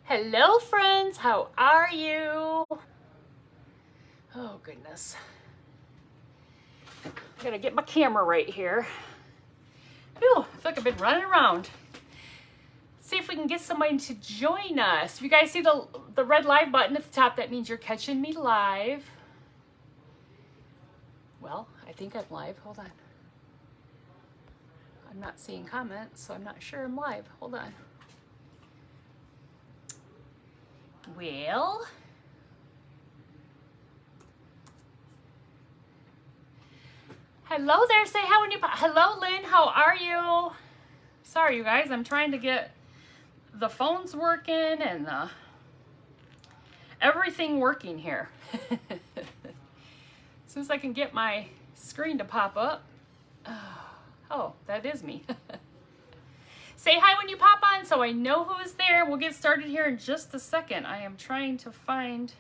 Hello friends, how are you? Oh goodness. I gotta get my camera right here. Whew, I feel like I've been running around. Let's see if we can get somebody to join us. If you guys see the red live button at the top, that means you're catching me live. Well, I think I'm live. Hold on. I'm not seeing comments, so I'm not sure I'm live. Hold on. Well, hello there. Say hi when you pop. Hello, Lynn. How are you? Sorry, you guys. I'm trying to get the phones working and everything working here. As soon as I can get my screen to pop up. Oh, that is me. Say hi when you pop on so I know who's there. We'll get started here in just a second. I am trying to find...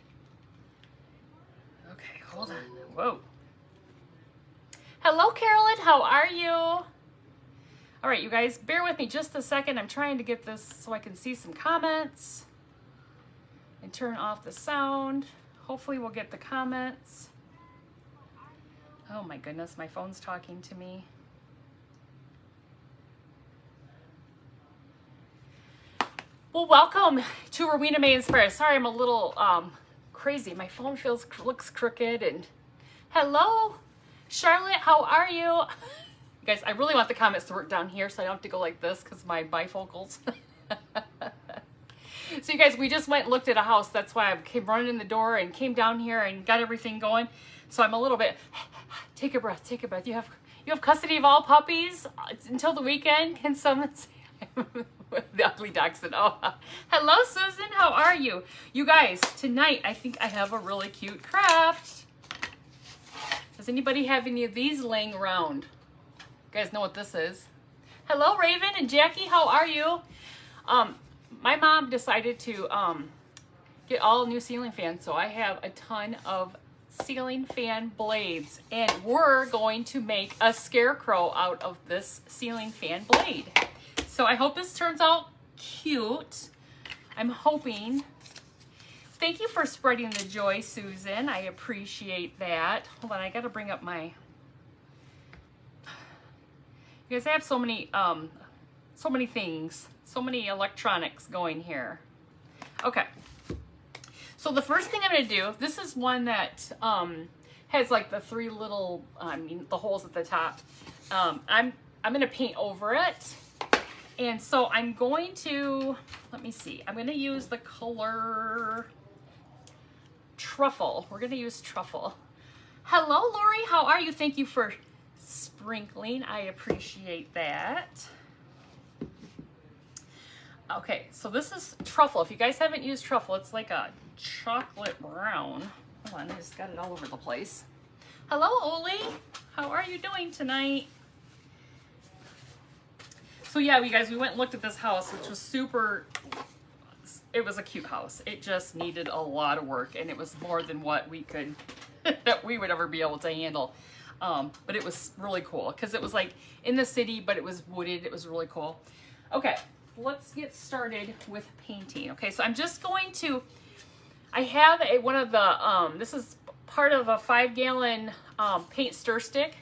Okay, hold on. Whoa. Hello, Carolyn. How are you? All right, you guys, bear with me just a second. I'm trying to get this so I can see some comments and turn off the sound. Hopefully we'll get the comments. Oh my goodness, my phone's talking to me. Well, welcome to Rowena May Inspire. Sorry, I'm a little crazy. My phone looks crooked. And hello, Charlotte. How are you? Guys, I really want the comments to work down here so I don't have to go like this because my bifocals. So you guys, we just went and looked at a house. That's why I came running in the door and came down here and got everything going. So I'm a little bit. Take a breath. Take a breath. You have custody of all puppies until the weekend. Can someone say? The ugly dachshund. Oh, hello, Susan. How are you? You guys, tonight I think I have a really cute craft. Does anybody have any of these laying around? You guys know what this is? Hello, Raven and Jackie. How are you? My mom decided to get all new ceiling fans, so I have a ton of ceiling fan blades, and we're going to make a scarecrow out of this ceiling fan blade. So I hope this turns out cute. I'm hoping. Thank you for spreading the joy, Susan. I appreciate that. Hold on, I gotta bring up my... You guys, I have so many things, so many electronics going here. Okay. So the first thing I'm gonna do, this is one that has like the three little, the holes at the top. I'm gonna paint over it. And so I'm going to, let me see, I'm going to use the color Truffle. We're going to use Truffle. Hello, Lori. How are you? Thank you for sprinkling. I appreciate that. Okay, so this is Truffle. If you guys haven't used Truffle, it's like a chocolate brown. Hold on, I just got it all over the place. Hello, Oli. How are you doing tonight? So yeah, you guys, we went and looked at this house, which was it was a cute house. It just needed a lot of work, and it was more than what we could, that we would ever be able to handle. But it was really cool, because it was like in the city, but it was wooded. It was really cool. Okay, let's get started with painting. Okay, so I'm just going to, I have one of the, this is part of a 5-gallon paint stir stick.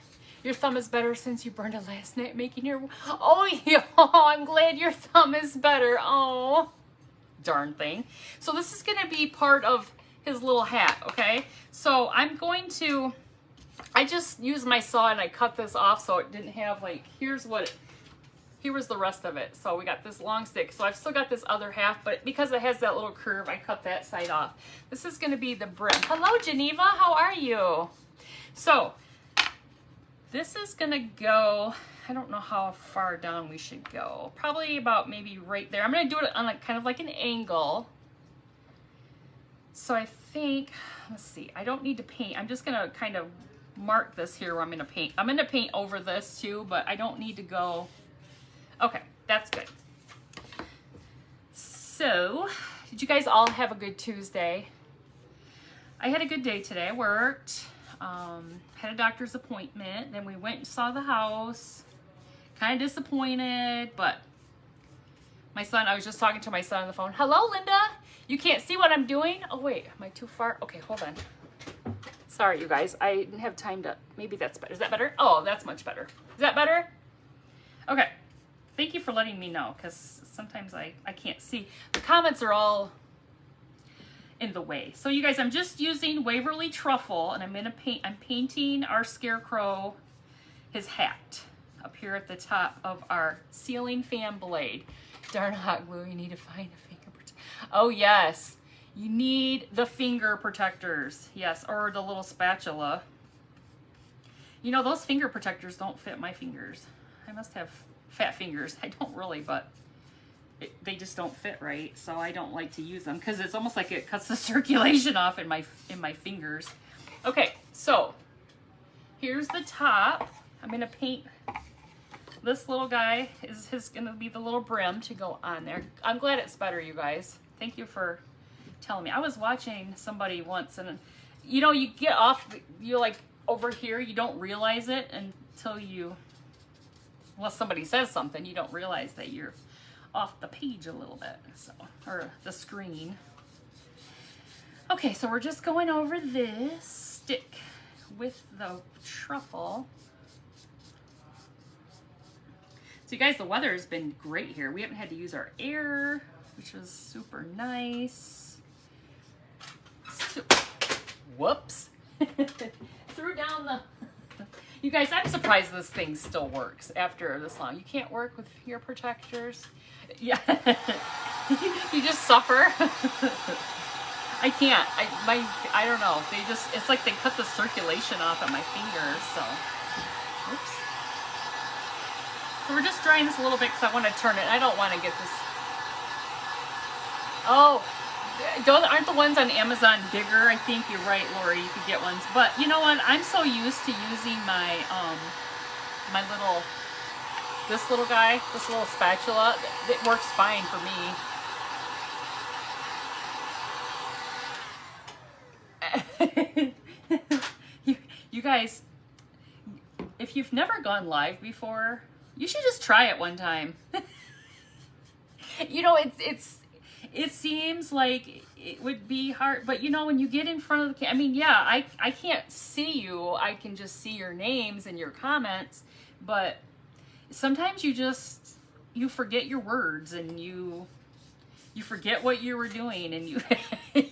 Your thumb is better since you burned it last night making your... Oh, yeah. I'm glad your thumb is better. Oh, darn thing. So this is going to be part of his little hat, okay? So I'm going to... I just used my saw and I cut this off so it didn't have like... Here was the rest of it. So we got this long stick. So I've still got this other half, but because it has that little curve, I cut that side off. This is going to be the brim. Hello, Geneva. How are you? So... This is gonna go, I don't know how far down we should go. Probably about maybe right there. I'm gonna do it on like kind of like an angle. So I think, let's see, I don't need to paint. I'm just gonna kind of mark this here where I'm gonna paint. I'm gonna paint over this too, but I don't need to go. Okay, that's good. So, did you guys all have a good Tuesday? I had a good day today. I worked. Had a doctor's appointment, then we went and saw the house. Kind of disappointed, but My son, I was just talking to my son on the phone. Hello, Linda. You can't see what I'm doing? Oh, wait. Am I too far? Okay, hold on. Sorry, you guys. I didn't have time to... Maybe that's better. Is that better? Oh, that's much better. Is that better? Okay. Thank you for letting me know, because sometimes I can't see. The comments are all in the way. So, you guys, I'm just using Waverly Truffle, and I'm painting our Scarecrow, his hat, up here at the top of our ceiling fan blade. Darn hot glue, you need to find a finger protector. Oh, yes. You need the finger protectors. Yes, or the little spatula. You know, those finger protectors don't fit my fingers. I must have fat fingers. I don't really, but they just don't fit right. So I don't like to use them because it's almost like it cuts the circulation off in my fingers. Okay, so here's the top. I'm going to paint... This little guy is going to be the little brim to go on there. I'm glad it's better, you guys. Thank you for telling me. I was watching somebody once, and you know, you get off, you're like over here, you don't realize it until unless somebody says something, you don't realize that you're off the page a little bit, so, or the screen. Okay, so we're just going over this stick with the truffle. So you guys, the weather has been great here. We haven't had to use our air, which was super nice. Whoops. Threw down the... You guys, I'm surprised this thing still works after this long. You can't work with ear protectors. Yeah. You just suffer. I can't. I don't know. It's like they cut the circulation off at my fingers, so. Oops. So we're just drying this a little bit because I want to turn it. I don't want to get this. Oh, those aren't the ones on Amazon bigger. I think you're right, Lori. You could get ones. But you know what? I'm so used to using my this little guy, this little spatula. It works fine for me. You guys, if you've never gone live before, you should just try it one time. You know, it seems like it would be hard, but you know, when you get in front of the camera, I mean, yeah, I can't see you. I can just see your names and your comments, but sometimes you forget your words and you forget what you were doing and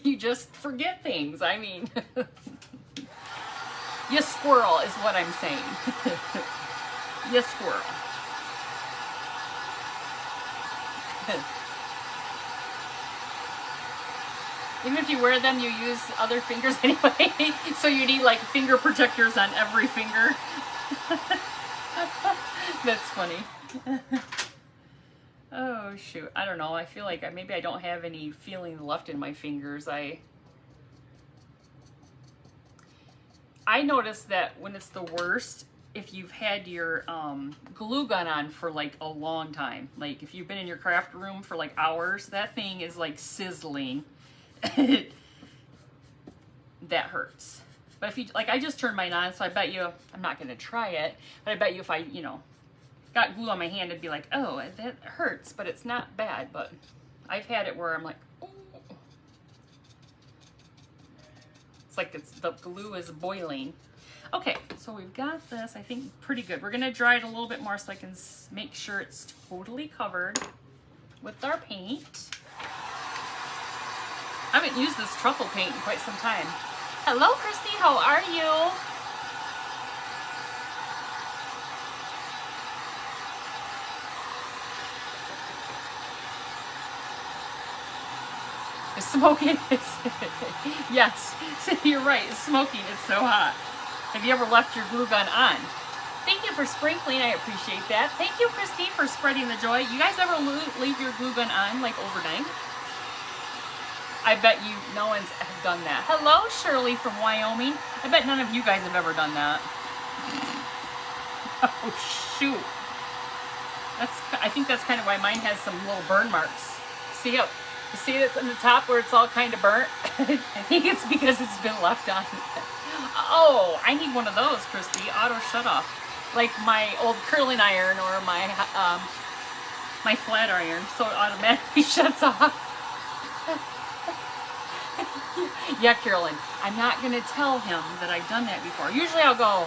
you just forget things. I mean, you squirrel is what I'm saying. You squirrel. Even if you wear them, you use other fingers anyway. So you need like finger protectors on every finger. That's funny. Oh shoot, I don't know. I feel like maybe I don't have any feeling left in my fingers. I noticed that when it's the worst, if you've had your glue gun on for like a long time, like if you've been in your craft room for like hours, that thing is like sizzling. That hurts. But if you, like, I just turned mine on, so I bet you, I'm not going to try it, but I bet you if I, you know, got glue on my hand, it'd be like, oh, that hurts, but it's not bad. But I've had it where I'm like, oh. It's like the glue is boiling. Okay, so we've got this, I think, pretty good. We're going to dry it a little bit more so I can make sure it's totally covered with our paint. I haven't used this truffle paint in quite some time. Hello, Christy, how are you? It's smoking. Yes, you're right. It's smoking. It's so hot. Have you ever left your glue gun on? Thank you for sprinkling. I appreciate that. Thank you, Christine, for spreading the joy. You guys ever leave your glue gun on like overnight? I bet no one's done that. Hello, Shirley from Wyoming. I bet none of you guys have ever done that. Oh, shoot. I think that's kind of why mine has some little burn marks. See it? You see it on the top where it's all kind of burnt? I think it's because it's been left on. Oh, I need one of those, Christy. Auto shut off. Like my old curling iron or my my flat iron, so it automatically shuts off. Yeah, Carolyn, I'm not going to tell him that I've done that before. Usually I'll go,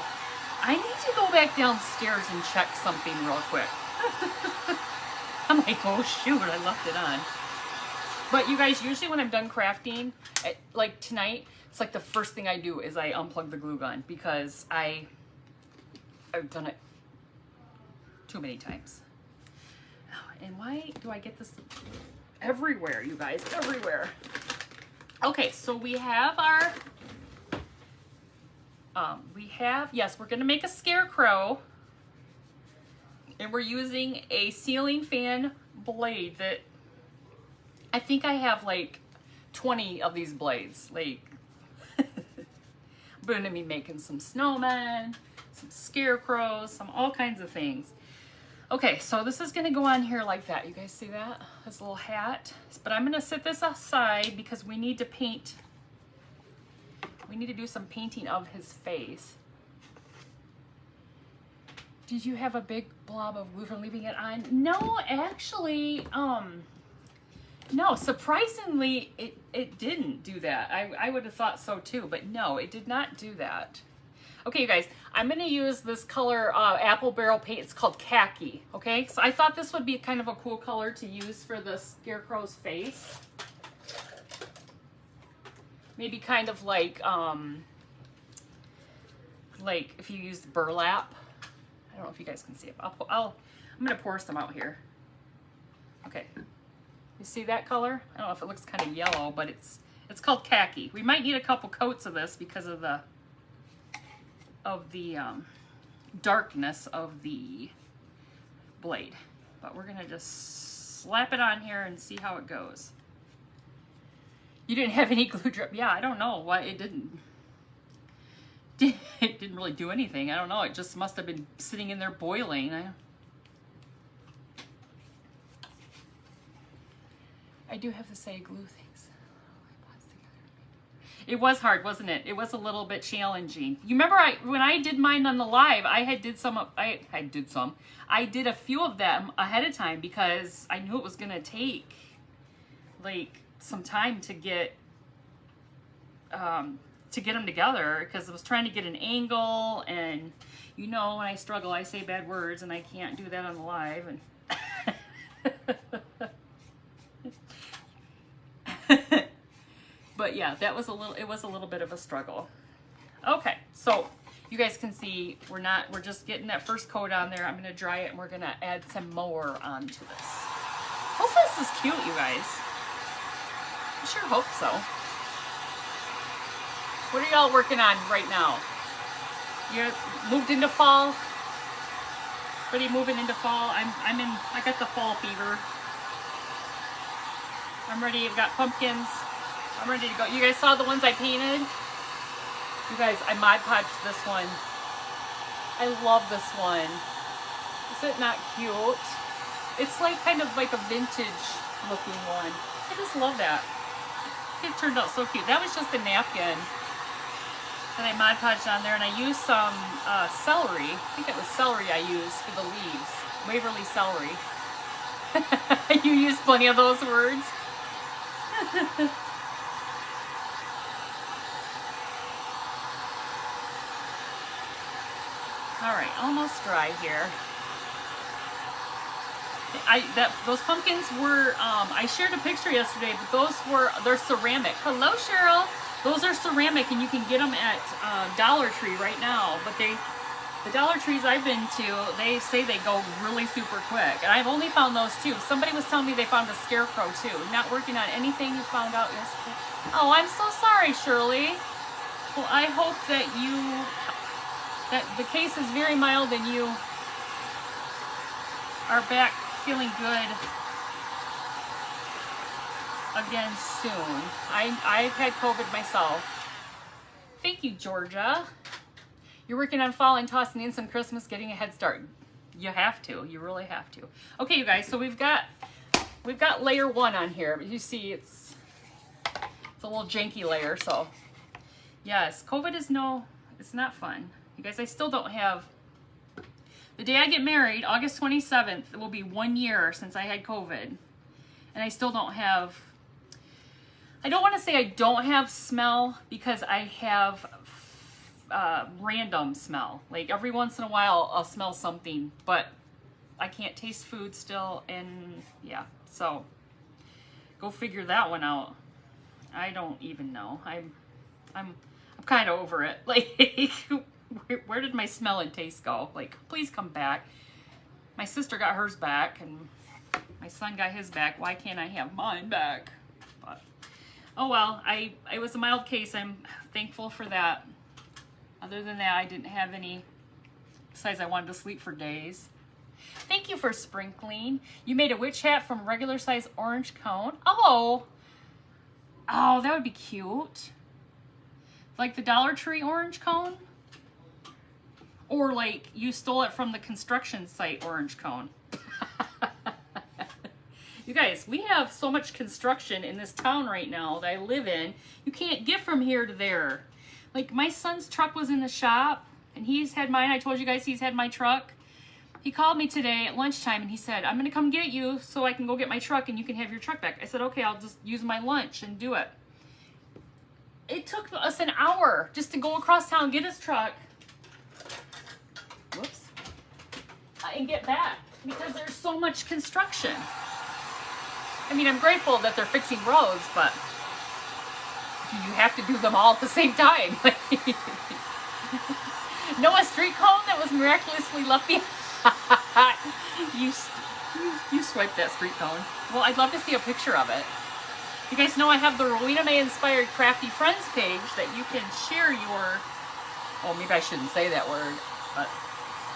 I need to go back downstairs and check something real quick. I'm like, oh shoot, I left it on. But you guys, usually when I'm done crafting, like tonight, it's like the first thing I do is I unplug the glue gun because I've done it too many times. And why do I get this everywhere, you guys? Everywhere. Okay, so we have our, yes, we're going to make a scarecrow. And we're using a ceiling fan blade that, I think I have like 20 of these blades. Like, I'm going to be making some snowmen, some scarecrows, some all kinds of things. Okay, so this is gonna go on here like that. You guys see that? This little hat. But I'm gonna set this aside because we need to paint. We need to do some painting of his face. Did you have a big blob of glue from leaving it on? No, actually, no, surprisingly, it didn't do that. I would have thought so too, but no, it did not do that. Okay, you guys, I'm going to use this color apple barrel paint. It's called khaki, okay? So I thought this would be kind of a cool color to use for the scarecrow's face. Maybe kind of like if you use burlap. I don't know if you guys can see it. I'm going to pour some out here. Okay. You see that color? I don't know if it looks kind of yellow, but it's called khaki. We might need a couple coats of this because of the darkness of the blade. But we're gonna just slap it on here and see how it goes. You didn't have any glue drip? Yeah, I don't know why it didn't. It didn't really do anything. I don't know. It just must have been sitting in there boiling. I do have to say glue things. It was hard, wasn't it? It was a little bit challenging. You remember when I did mine on the live, I did a few of them ahead of time because I knew it was gonna take like some time to get them together because I was trying to get an angle, and you know when I struggle I say bad words and I can't do that on the live. And but yeah, it was a little bit of a struggle. Okay, so you guys can see we're just getting that first coat on there. I'm gonna dry it and we're gonna add some more onto this. Hopefully this is cute, you guys. I sure hope so. What are y'all working on right now? You moved into fall? Ready moving into fall? I got the fall fever. I'm ready. I've got pumpkins. I'm ready to go. You guys saw the ones I painted? You guys, I Mod Podged this one. I love this one. Is it not cute? It's like kind of like a vintage looking one. I just love that. It turned out so cute. That was just a napkin that I Mod Podged on there, and I used some celery. I think it was celery I used for the leaves. Waverly celery. You used plenty of those words. All right, almost dry here. Those pumpkins were, I shared a picture yesterday, but they're ceramic. Hello, Cheryl. Those are ceramic, and you can get them at Dollar Tree right now. But the Dollar Trees I've been to, they say they go really super quick. And I've only found those two. Somebody was telling me they found a scarecrow too. Not working on anything you found out yesterday. Oh, I'm so sorry, Shirley. Well, I hope that the case is very mild and you are back feeling good again soon. I've had COVID myself. Thank you, Georgia. You're working on fall and tossing in some Christmas, getting a head start. You have to. You really have to. Okay, you guys. So we've got layer 1 on here. You see, it's a little janky layer. So yes, COVID is it's not fun. You guys, I still don't have The day I get married, August 27th, it will be 1 year since I had COVID. And I still don't have, I don't want to say I don't have smell, because I have random smell. Like every once in a while I'll smell something, but I can't taste food still. And yeah, so go figure that one out. I don't even know. I'm kind of over it. Like, where did my smell and taste go? Like, please come back. My sister got hers back, and my son got his back. Why can't I have mine back? But oh well. It was a mild case. I'm thankful for that. Other than that, I didn't have any. Besides, I wanted to sleep for days. Thank you for sprinkling. You made a witch hat from regular size orange cone. Oh, that would be cute. Like the Dollar Tree orange cone? Or like you stole it from the construction site orange cone. You guys, we have so much construction in this town right now that I live in. You can't get from here to there. Like my son's truck was in the shop, and he's had mine. I told you guys he's had my truck. He called me today at lunchtime and he said, I'm going to come get you so I can go get my truck and you can have your truck back. I said, okay, I'll just use my lunch and do it. It took us an hour just to go across town, get his truck, whoops, and get back because there's so much construction. I mean, I'm grateful that they're fixing roads, but you have to do them all at the same time. Noah street cone that was miraculously left behind. You swiped that street cone. Well, I'd love to see a picture of it. You guys know I have the Rowena May Inspired Crafty Friends page that you can share your, oh, maybe I shouldn't say that word, but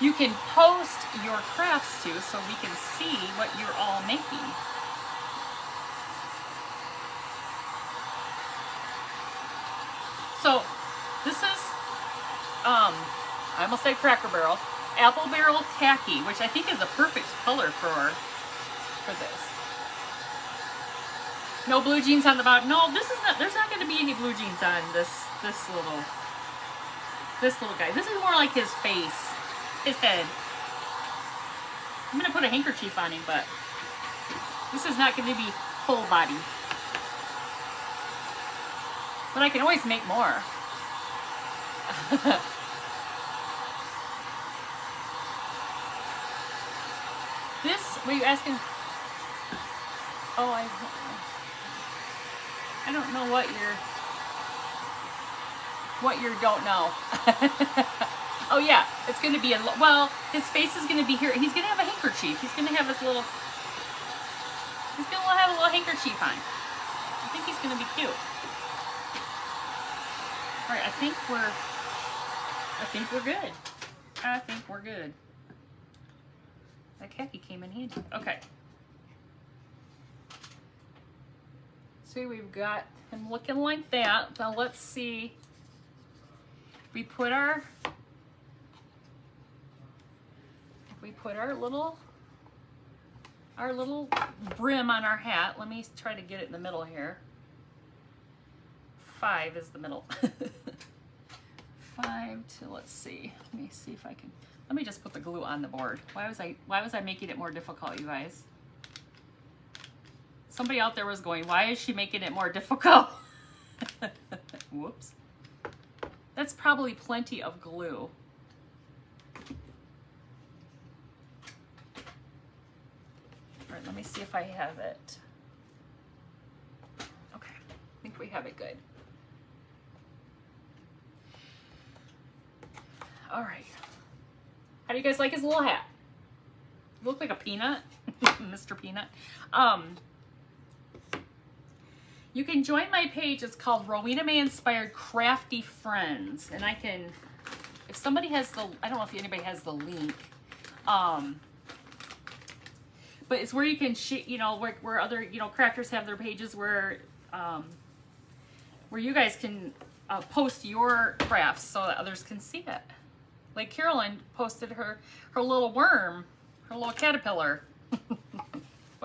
you can post your crafts to so we can see what you're all making. So this is, I almost said Cracker Barrel, Apple Barrel Tacky, which I think is a perfect color for this. No blue jeans on the bottom. No, this is not. There's not going to be any blue jeans on this little guy. This is more like his face, his head. I'm going to put a handkerchief on him, but this is not going to be full body. But I can always make more. This, were you asking? Oh, I don't know what you don't know. Oh yeah, it's going to be well, his face is going to be here. He's going to have a handkerchief. He's going to have his little, he's going to have a little handkerchief on. I think he's going to be cute. All right, I think we're good. I think we're good. That khaki came in handy. Okay. See, we've got him looking like that. Now let's see. We put our little brim on our hat. Let me try to get it in the middle here. 5 is the middle. 5 to, let's see. Let me see if I can. Let me just put the glue on the board. Why was I making it more difficult, you guys? Somebody out there was going, why is she making it more difficult? Whoops. That's probably plenty of glue. All right, let me see if I have it. Okay, I think we have it good. All right. How do you guys like his little hat? You look like a peanut, Mr. Peanut. You can join my page. It's called Rowena May Inspired Crafty Friends. And I can, if somebody has the, I don't know if anybody has the link. But it's where you can, you know, where other, you know, crafters have their pages where you guys can post your crafts so that others can see it. Like Carolyn posted her little worm, her little caterpillar.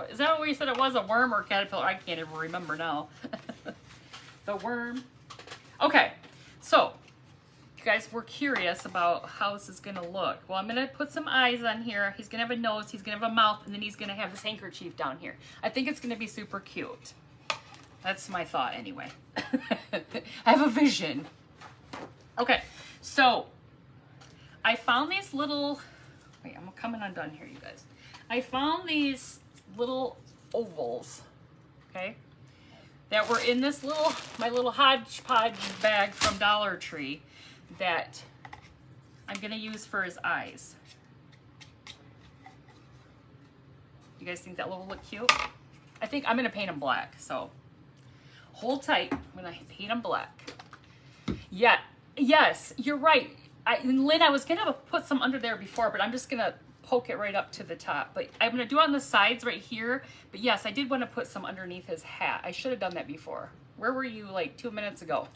Is that what you said it was, a worm or caterpillar? I can't even remember now. The worm. Okay, so guys were curious about how this is gonna look. Well, I'm gonna put some eyes on here. He's gonna have a nose, he's gonna have a mouth, and then he's gonna have his handkerchief down here. I think it's gonna be super cute. That's my thought anyway. I have a vision. Okay, so I found these little, wait, I'm coming undone here, you guys. I found these little ovals, okay, that were in this little, my little hodgepodge bag from Dollar Tree that I'm gonna use for his eyes. You guys think that will look cute? I think I'm gonna paint him black, so hold tight. I'm gonna paint him black. Yeah, yes, you're right. Lynn, I was gonna put some under there before, but I'm just gonna poke it right up to the top. But I'm gonna do it on the sides right here. But yes, I did want to put some underneath his hat. I should have done that before. Where were you like 2 minutes ago?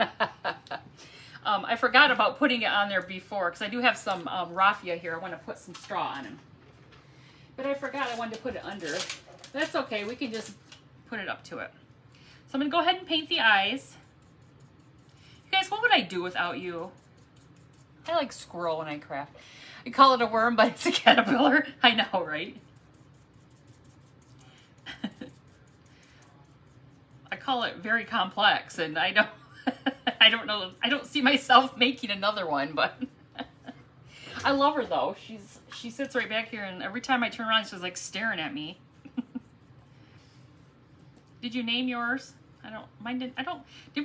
I forgot about putting it on there before because I do have some raffia here. I want to put some straw on him. But I forgot I wanted to put it under. That's okay. We can just put it up to it. So I'm gonna go ahead and paint the eyes. You guys, what would I do without you? I like squirrel when I craft. I call it a worm, but it's a caterpillar. I know, right? I call it very complex, and I don't I don't know. I don't see myself making another one, but I love her though. She sits right back here, and every time I turn around, she's like staring at me. Did you name yours?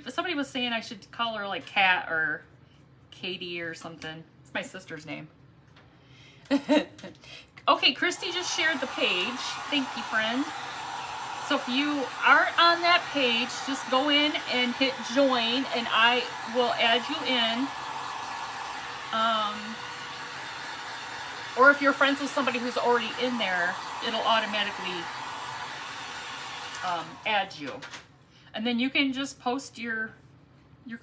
Somebody was saying I should call her like Kat or Katie or something. It's my sister's name. Okay, Christy just shared the page. Thank you, friend. So if you aren't on that page, just go in and hit join, and I will add you in. Or if you're friends with somebody who's already in there, it'll automatically add you. And then you can just post your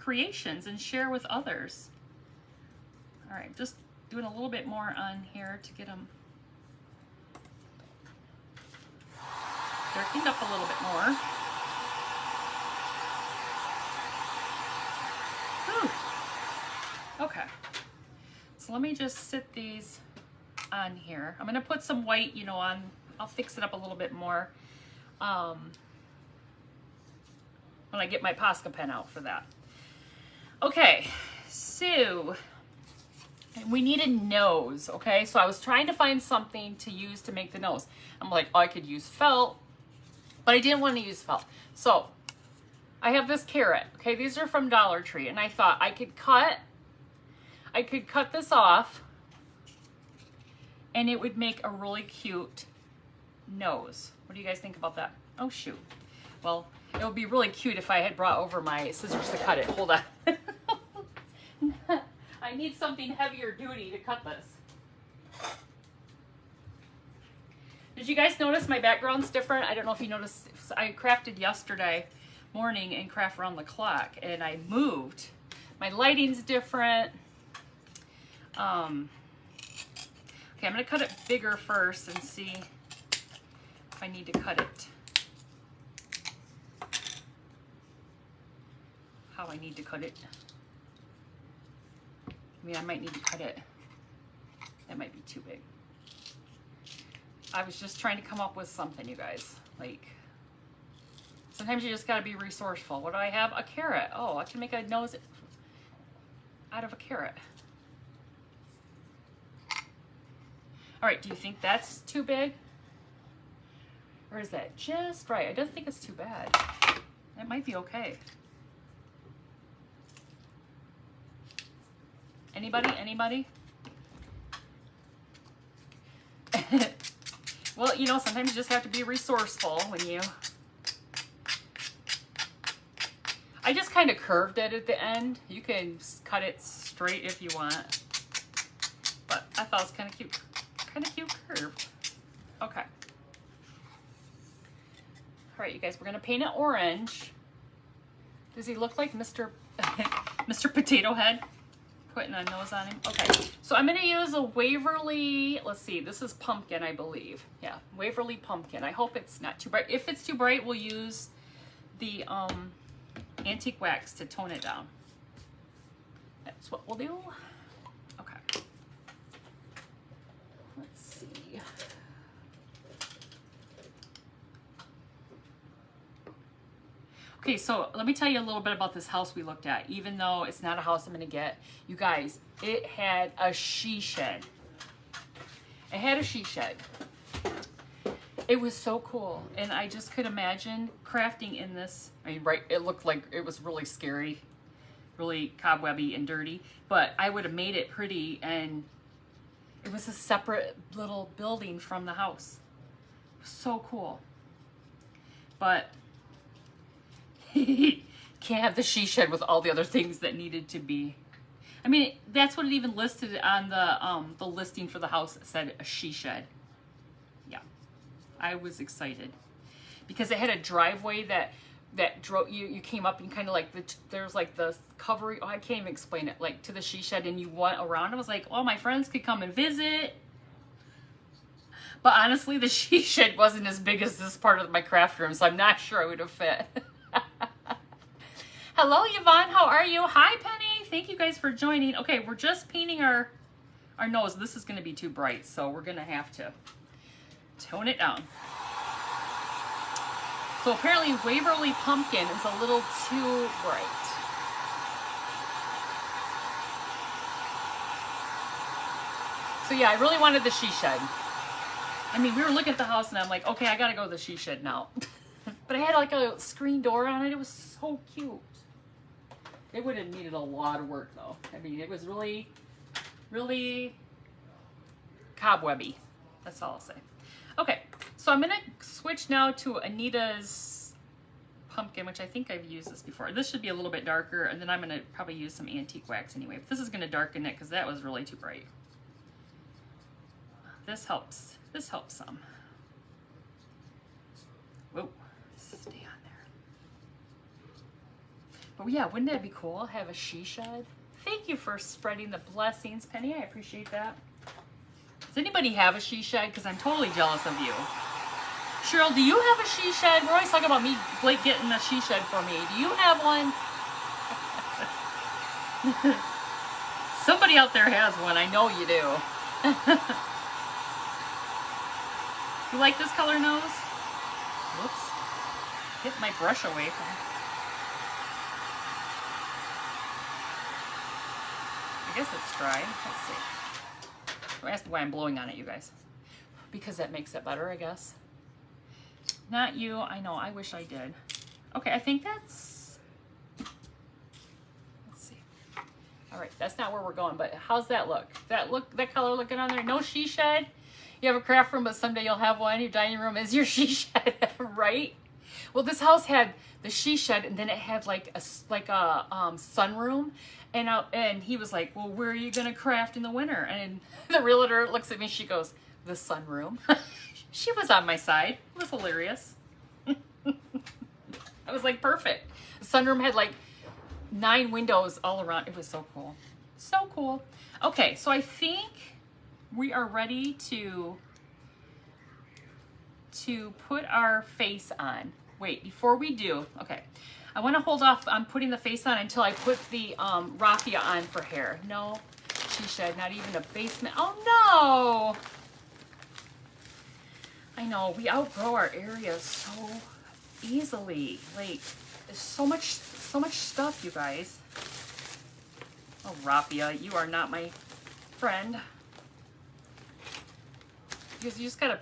creations and share with others. All right, just doing a little bit more on here to get them darkened up a little bit more. Whew. Okay, so let me just sit these on here. I'm gonna put some white, you know, on. I'll fix it up a little bit more when I get my Posca pen out for that. Okay, so we need a nose, okay? So I was trying to find something to use to make the nose. I'm like, oh, I could use felt, but I didn't want to use felt. So I have this carrot, okay? These are from Dollar Tree, and I thought I could cut this off, and it would make a really cute nose. What do you guys think about that? Oh, shoot. Well, it would be really cute if I had brought over my scissors to cut it. Hold on. I need something heavier duty to cut this. Did you guys notice my background's different? I don't know if you noticed. I crafted yesterday morning and craft around the clock, and I moved. My lighting's different. Okay, I'm gonna cut it bigger first and see if I need to cut it. How I need to cut it. I mean, I might need to cut it. That might be too big. I was just trying to come up with something, you guys. Like, sometimes you just gotta be resourceful. What do I have? A carrot. Oh, I can make a nose out of a carrot. All right, do you think that's too big? Or is that just right? I don't think it's too bad. That might be okay. Anybody? Well, you know, sometimes you just have to be resourceful when you... I just kind of curved it at the end. You can cut it straight if you want. But I thought it was kind of cute curved. Okay. All right, you guys, we're going to paint it orange. Does he look like Mr. Mr. Potato Head? Putting a nose on him. Okay, so I'm going to use a Waverly, let's see, this is pumpkin, I believe. Yeah, Waverly pumpkin. I hope it's not too bright. If it's too bright, we'll use the antique wax to tone it down. That's what we'll do. Okay. Let's see. Okay, so let me tell you a little bit about this house we looked at. Even though it's not a house I'm gonna get, you guys, it had a she shed. It had a she shed. It was so cool, and I just could imagine crafting in this. I mean, right, it looked like it was really scary, really cobwebby and dirty, but I would have made it pretty, and it was a separate little building from the house. So cool. But can't have the she shed with all the other things that needed to be. I mean, that's what it even listed on the listing for the house. It said a she shed. Yeah, I was excited because it had a driveway that drove you came up and kind of like there's like the cover. Oh, I can't even explain it. Like to the she shed, and you went around. I was like, oh, my friends could come and visit. But honestly, the she shed wasn't as big as this part of my craft room, so I'm not sure I would have fit. Hello, Yvonne. How are you? Hi, Penny. Thank you guys for joining. Okay, we're just painting our nose. This is going to be too bright, so we're going to have to tone it down. So apparently Waverly Pumpkin is a little too bright. So yeah, I really wanted the she shed. I mean, we were looking at the house and I'm like, okay, I got to go to the she shed now. But I had like a screen door on it. It was so cute. It would have needed a lot of work though. I mean, it was really, really cobwebby. That's all I'll say. Okay, so I'm gonna switch now to Anita's pumpkin, which I think I've used this before. This should be a little bit darker, and then I'm gonna probably use some antique wax anyway. But this is gonna darken it because that was really too bright. This helps. This helps some. Whoa, stay on there. But yeah, wouldn't that be cool? Have a she shed. Thank you for spreading the blessings, Penny. I appreciate that. Does anybody have a she shed? Because I'm totally jealous of you. Cheryl, do you have a she shed? We're always talking about me, Blake, getting a she shed for me. Do you have one? Somebody out there has one. I know you do. You like this color nose? Whoops. Get my brush away from it. I guess it's dry. Let's see. Don't ask me why I'm blowing on it, you guys. Because that makes it better, I guess. Not you. I know. I wish I did. Okay, I think that's... Let's see. All right, that's not where we're going, but how's that look? That color looking on there? No she shed? You have a craft room, but someday you'll have one. Your dining room is your she shed, right? Well, this house had the she shed, and then it had like a sunroom, and he was like, "Well, where are you gonna craft in the winter?" And the realtor looks at me. She goes, "The sunroom." She was on my side. It was hilarious. I was like, perfect. The sunroom had like 9 windows all around. It was so cool, so cool. Okay, so I think we are ready to put our face on. Wait, before we do, okay, I want to hold off on putting the face on until I put the raffia on for hair. No, she shed, not even a basement. Oh no! I know, we outgrow our areas so easily. Like, there's so much stuff, you guys. Oh, raffia, you are not my friend. Because you just gotta,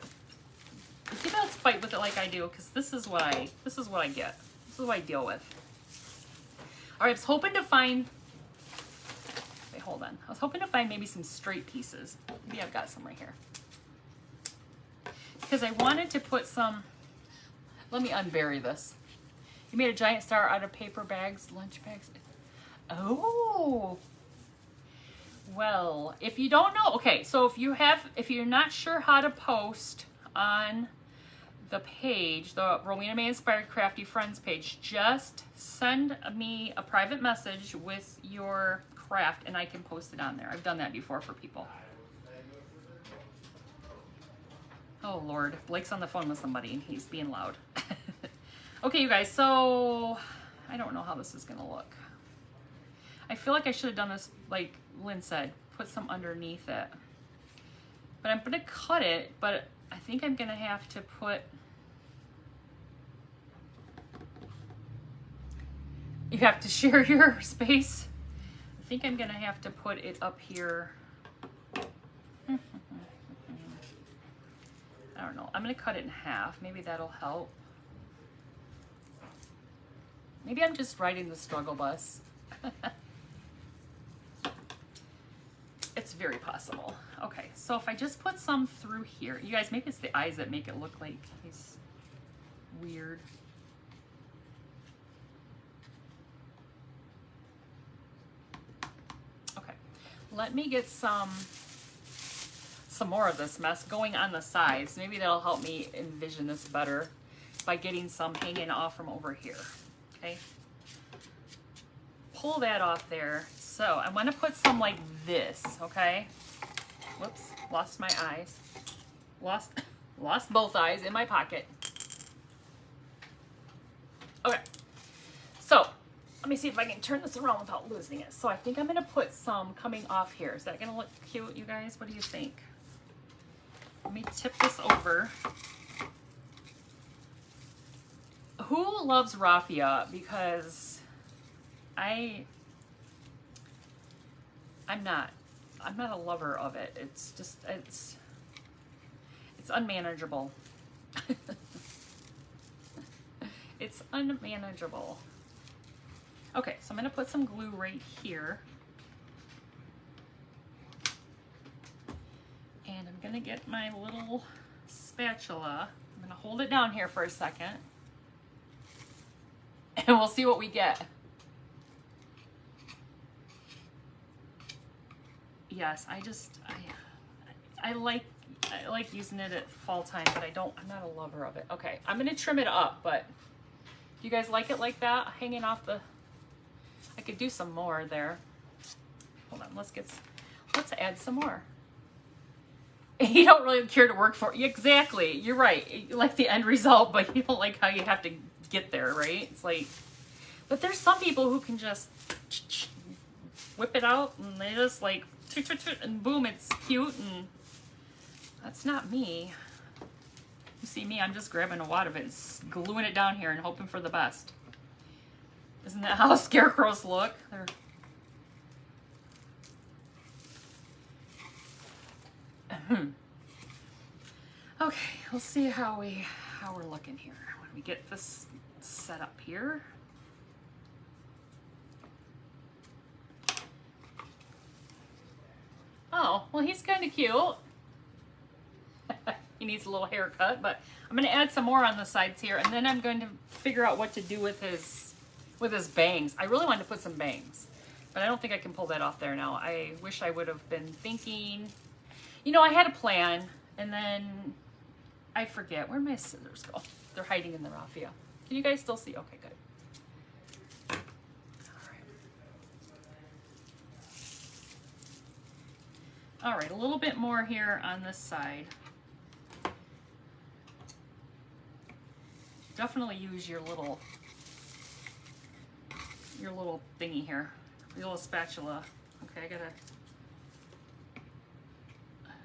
you don't fight with it like I do, because this is what I get. This is what I deal with. All right, I was hoping to find, wait, hold on. I was hoping to find maybe some straight pieces. Maybe I've got some right here. Because I wanted to put some, let me unbury this. You made a giant star out of paper bags, lunch bags. Oh. Well, if you don't know, okay, so if you're not sure how to post on the page, the Rowena May Inspired Crafty Friends page, just send me a private message with your craft and I can post it on there. I've done that before for people. Oh Lord, Blake's on the phone with somebody and he's being loud. Okay, you guys, so I don't know how this is gonna look. I feel like I should have done this, like Lynn said, put some underneath it. But I'm going to cut it, but I think I'm going to have to put... You have to share your space. I think I'm going to have to put it up here. I don't know. I'm going to cut it in half. Maybe that'll help. Maybe I'm just riding the struggle bus. It's very possible. Okay, so if I just put some through here, you guys, maybe it's the eyes that make it look like he's weird. Okay, let me get some more of this mess going on the sides. Maybe that'll help me envision this better by getting some hanging off from over here. Okay, pull that off there. So I want to put some like this, okay? Whoops, lost my eyes. Lost both eyes in my pocket. Okay, so let me see if I can turn this around without losing it. So I think I'm going to put some coming off here. Is that going to look cute, you guys? What do you think? Let me tip this over. Who loves raffia? Because I'm not a lover of it. It's just, it's unmanageable. It's unmanageable. Okay, so I'm going to put some glue right here. And I'm going to get my little spatula. I'm going to hold it down here for a second. And we'll see what we get. Yes, I like using it at fall time, but I'm not a lover of it. Okay, I'm gonna trim it up, but do you guys like it like that? Hanging off the, I could do some more there. Hold on, let's add some more. You don't really care to work for, exactly, you're right. You like the end result, but you don't like how you have to get there, right? It's like, but there's some people who can just whip it out and they just like, and boom, it's cute, and that's not me. You see me, I'm just grabbing a wad of it and gluing it down here and hoping for the best. Isn't that how scarecrows look? Okay, let's see how we're looking here. When we get this set up here. Oh, well, he's kind of cute. He needs a little haircut, but I'm going to add some more on the sides here, and then I'm going to figure out what to do with his bangs. I really wanted to put some bangs, but I don't think I can pull that off there now. I wish I would have been thinking, you know, I had a plan, and then I forget. Where'd my scissors go? They're hiding in the raffia. Can you guys still see? Okay, good. All right, a little bit more here on this side. Definitely use your little thingy here, your little spatula. Okay, I gotta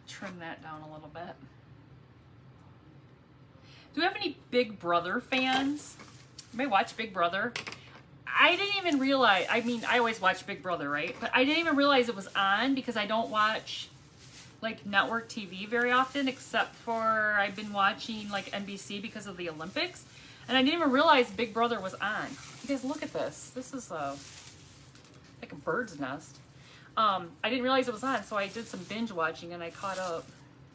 trim that down a little bit. Do we have any Big Brother fans? Anybody watch Big Brother? I didn't even realize, I mean, I always watch Big Brother, right? But I didn't even realize it was on because I don't watch like network TV very often, except for I've been watching like NBC because of the Olympics. And I didn't even realize Big Brother was on. You guys, look at this. This is like a bird's nest. I didn't realize it was on, so I did some binge watching and I caught up.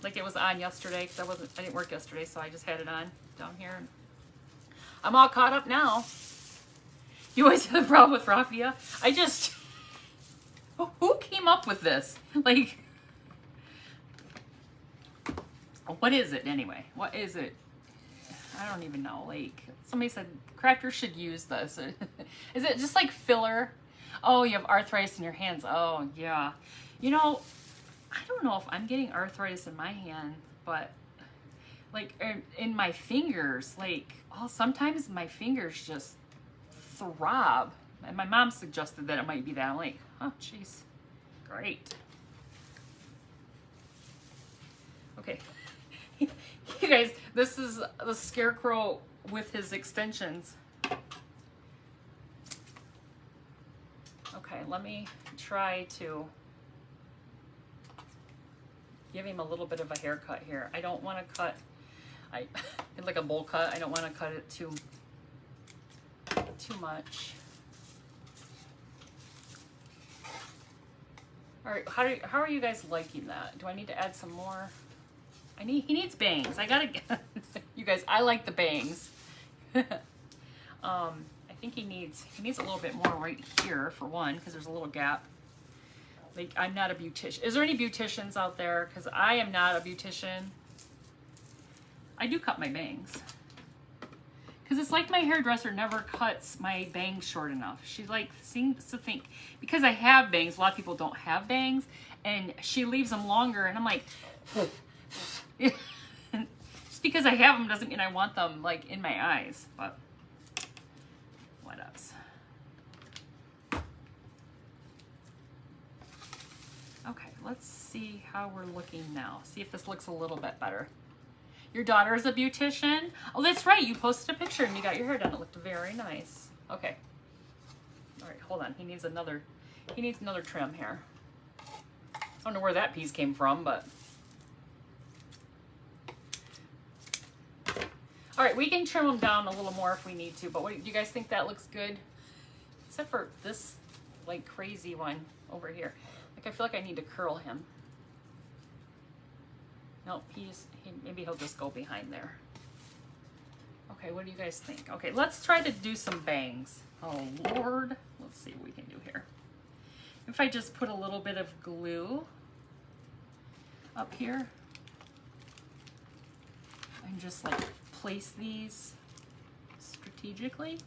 Like it was on yesterday because I didn't work yesterday, so I just had it on down here. And I'm all caught up now. You always have a problem with raffia? Who came up with this? Like, what is it anyway? What is it? I don't even know. Like, somebody said crafters should use this. Is it just like filler? Oh, you have arthritis in your hands. Oh, yeah. You know, I don't know if I'm getting arthritis in my hand, but like in my fingers, like, oh, sometimes my fingers just throb. And my mom suggested that it might be that. I'm like, Oh, jeez. Great. Okay. You guys, this is the Scarecrow with his extensions. Okay, let me try to give him a little bit of a haircut here. I don't want to cut, like a bowl cut. I don't want to cut it too much. All right, how are you guys liking that? Do I need to add some more? He needs bangs. I gotta get, you guys, I like the bangs. I think he needs a little bit more right here for one, because there's a little gap. Like, I'm not a beautician. Is there any beauticians out there? Because I am not a beautician. I do cut my bangs. Because it's like my hairdresser never cuts my bangs short enough. She like seems to think, because I have bangs, a lot of people don't have bangs, and she leaves them longer, and I'm like, just because I have them doesn't mean I want them like in my eyes, but what else? Okay, let's see how we're looking now. See if this looks a little bit better. Your daughter is a beautician? Oh, that's right. You posted a picture and you got your hair done. It looked very nice. Okay. All right, hold on. He needs another trim here. I don't know where that piece came from, but. All right, we can trim them down a little more if we need to, but what, do you guys think that looks good? Except for this like crazy one over here. Like, I feel like I need to curl him. Nope, maybe he'll just go behind there. Okay, what do you guys think? Okay, let's try to do some bangs. Oh, Lord. Let's see what we can do here. If I just put a little bit of glue up here and just like place these strategically.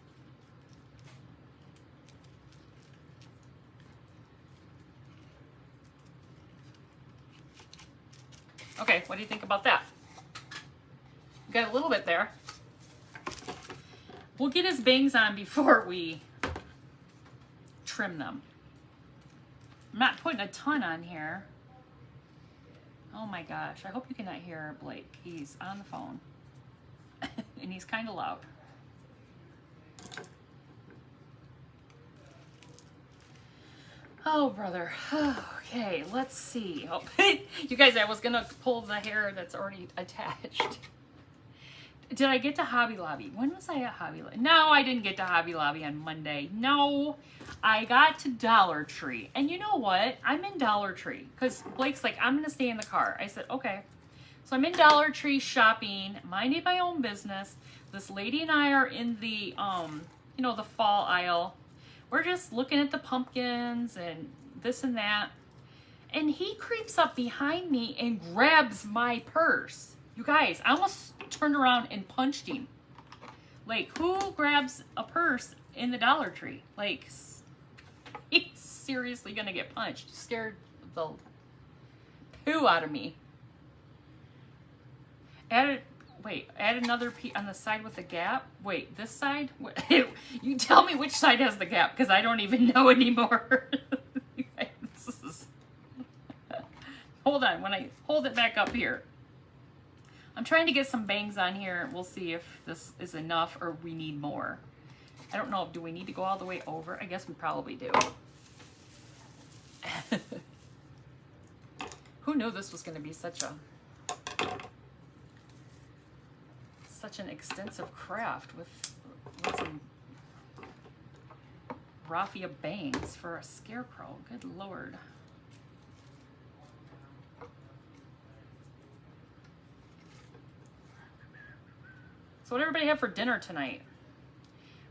Okay, what do you think about that? Got a little bit there. We'll get his bangs on before we trim them. I'm not putting a ton on here. Oh my gosh, I hope you cannot hear Blake. He's on the phone. And he's kind of loud. Oh, brother. Okay, let's see. Oh, you guys, I was going to pull the hair that's already attached. Did I get to Hobby Lobby? When was I at Hobby Lobby? No, I didn't get to Hobby Lobby on Monday. No, I got to Dollar Tree. And you know what? I'm in Dollar Tree because Blake's like, I'm going to stay in the car. I said, okay. So I'm in Dollar Tree shopping, minding my own business. This lady and I are in the, you know, the fall aisle. We're just looking at the pumpkins and this and that. And he creeps up behind me and grabs my purse. You guys, I almost turned around and punched him. Like, who grabs a purse in the Dollar Tree? Like, he's seriously gonna get punched. He scared the poo out of me. Add another piece on the side with the gap. Wait, this side? You tell me which side has the gap, because I don't even know anymore. Hold on, when I hold it back up here. I'm trying to get some bangs on here. We'll see if this is enough or we need more. I don't know, do we need to go all the way over? I guess we probably do. Who knew this was going to be such an extensive craft with some raffia bangs for a scarecrow. Good Lord. So what everybody have for dinner tonight?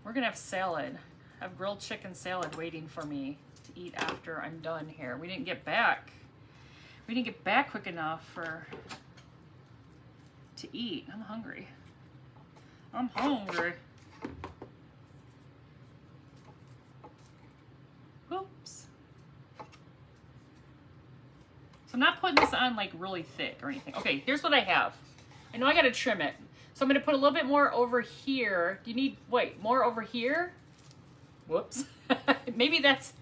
We're gonna have salad. I have grilled chicken salad waiting for me to eat after I'm done here. We didn't get back quick enough to eat. I'm hungry. I'm hungry. Oops. So I'm not putting this on like really thick or anything. Okay, here's what I have. I know I gotta trim it. So I'm gonna put a little bit more over here. Do you need, wait, more over here? Whoops. Maybe that's,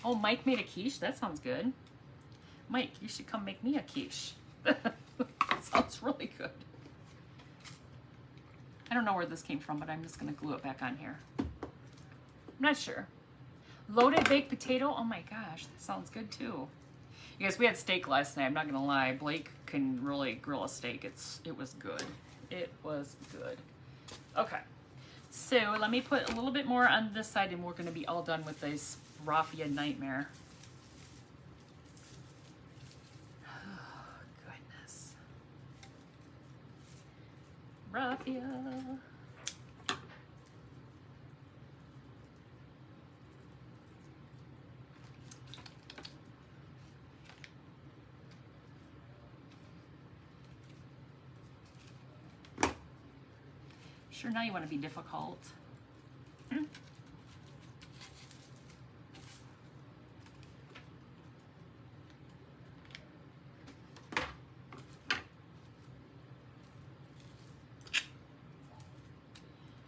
Oh, Mike made a quiche? That sounds good. Mike, you should come make me a quiche. That sounds really good. I don't know where this came from, but I'm just going to glue it back on here. I'm not sure. Loaded baked potato? Oh my gosh, that sounds good too. You guys, we had steak last night. I'm not going to lie. Blake can really grill a steak. It was good. It was good. Okay. So let me put a little bit more on this side and we're going to be all done with this raffia nightmare. Oh, goodness. Raffia. Sure, now you want to be difficult.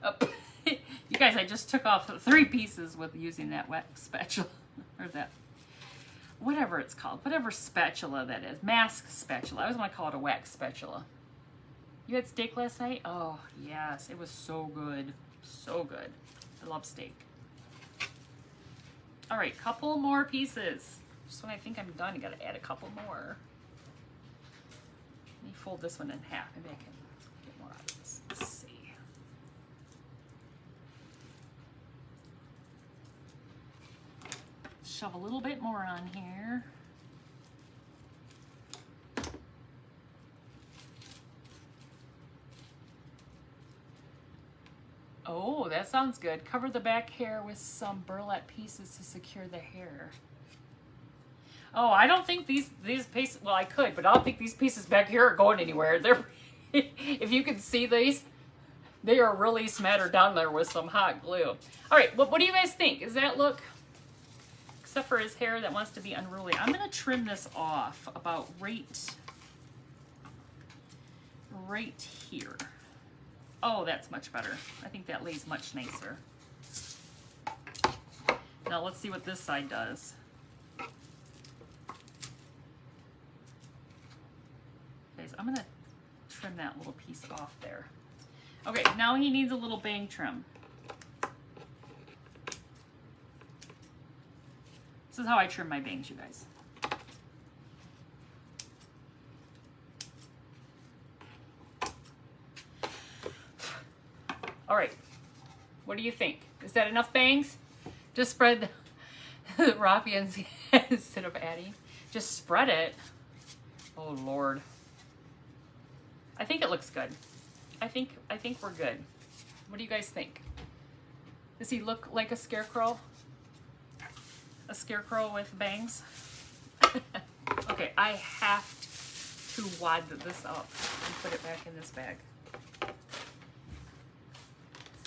Oh, you guys, I just took off 3 pieces with using that wet spatula, or that, whatever it's called, whatever spatula that is, mask spatula. I always want to call it a wax spatula. You had steak last night? Oh, yes. It was so good. So good. I love steak. All right, couple more pieces. Just when I think I'm done, I gotta add a couple more. Let me fold this one in half. Maybe I can get more out of this. Let's see. Shove a little bit more on here. Oh, that sounds good. Cover the back hair with some burlap pieces to secure the hair. Oh, I don't think these pieces, well, I could, but I don't think these pieces back here are going anywhere. They're, if you can see these, they are really smattered down there with some hot glue. All right, what do you guys think? Does that look, except for his hair that wants to be unruly? I'm going to trim this off about right here. Oh, that's much better. I think that lays much nicer. Now let's see what this side does. Guys, I'm gonna trim that little piece off there. Okay, now he needs a little bang trim. This is how I trim my bangs, you guys. All right, what do you think? Is that enough bangs? Just spread the raffia instead of adding. Just spread it. Oh Lord. I think it looks good. I think we're good. What do you guys think? Does he look like a scarecrow? A scarecrow with bangs? Okay, I have to wad this up and put it back in this bag.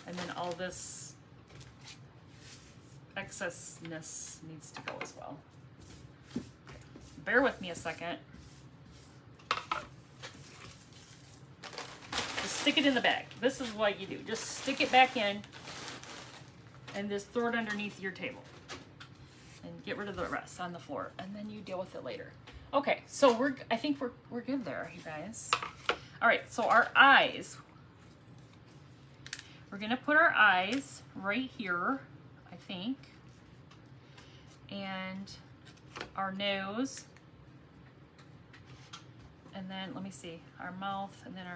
And then all this excessness needs to go as well. Okay. Bear with me a second. Just stick it in the bag. This is what you do. Just stick it back in and just throw it underneath your table. And get rid of the rest on the floor. And then you deal with it later. Okay, so I think we're good there, you guys. All right, so our eyes. We're gonna put our eyes right here, I think, and our nose, and then let me see, our mouth, and then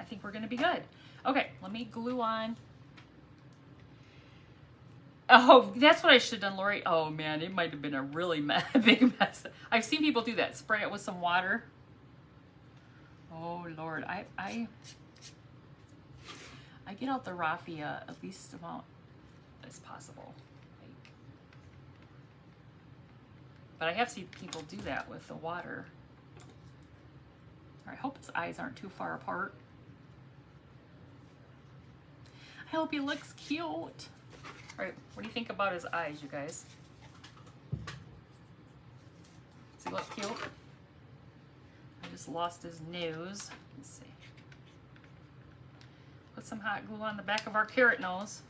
I think we're gonna be good. Okay, let me glue on. Oh, that's what I should have done, Lori. Oh man, it might have been a really big mess. I've seen people do that, spray it with some water. Oh Lord, I get out the raffia at least amount as possible. But I have seen people do that with the water. All right, I hope his eyes aren't too far apart. I hope he looks cute. All right, what do you think about his eyes, you guys? Does he look cute? I just lost his nose. Let's see. Put some hot glue on the back of our carrot nose.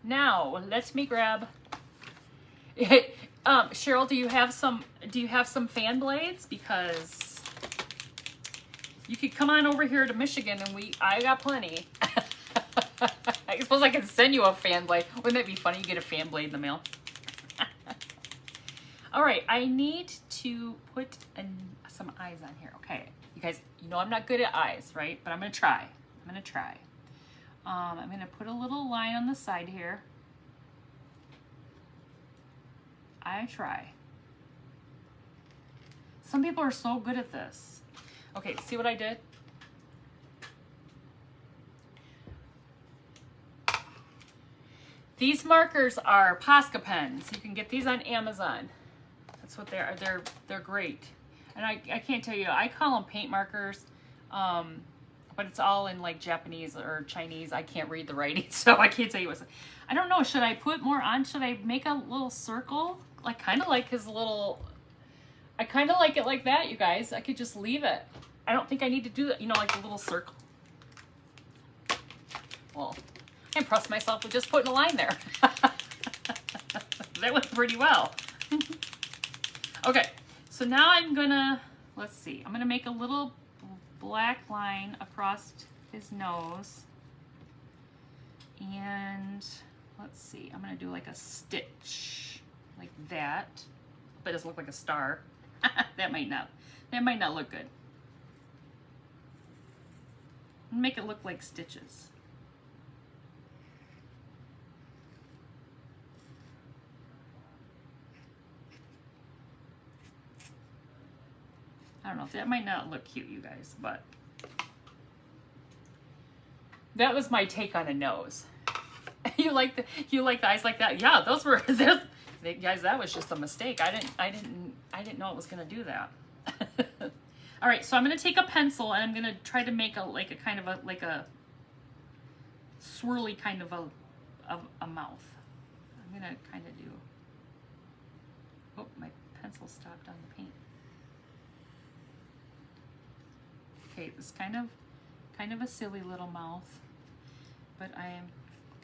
Now, let me grab. Cheryl, do you have some fan blades? Because you could come on over here to Michigan and I got plenty. I suppose I can send you a fan blade. Wouldn't that be funny? You get a fan blade in the mail. All right, I need to put some eyes on here. Okay, you guys, you know I'm not good at eyes, right? But I'm gonna try. I'm gonna put a little line on the side here. I try. Some people are so good at this. Okay, see what I did? These markers are Posca pens. You can get these on Amazon. That's what they are. They're great. And I can't tell you, I call them paint markers, but it's all in like Japanese or Chinese. I can't read the writing, so I can't tell you what's. I don't know. Should I put more on? Should I make a little circle? Like kind of like his little. I kind of like it like that, you guys. I could just leave it. I don't think I need to do that. You know, like a little circle. Well, I impressed myself with just putting a line there. That went pretty well. Okay, so now I'm gonna, let's see, I'm gonna make a little black line across his nose. And let's see, I'm gonna do like a stitch like that. But it doesn't look like a star. That might not look good. Make it look like stitches. I don't know if that might not look cute, you guys, but that was my take on a nose. You like the eyes like that? Yeah, those were guys. That was just a mistake. I didn't know it was gonna do that. All right, so I'm gonna take a pencil and I'm gonna try to make a kind of a swirly kind of a mouth. I'm gonna kind of do. Oh, my pencil stopped on the paint. Okay, this kind of a silly little mouth, but I am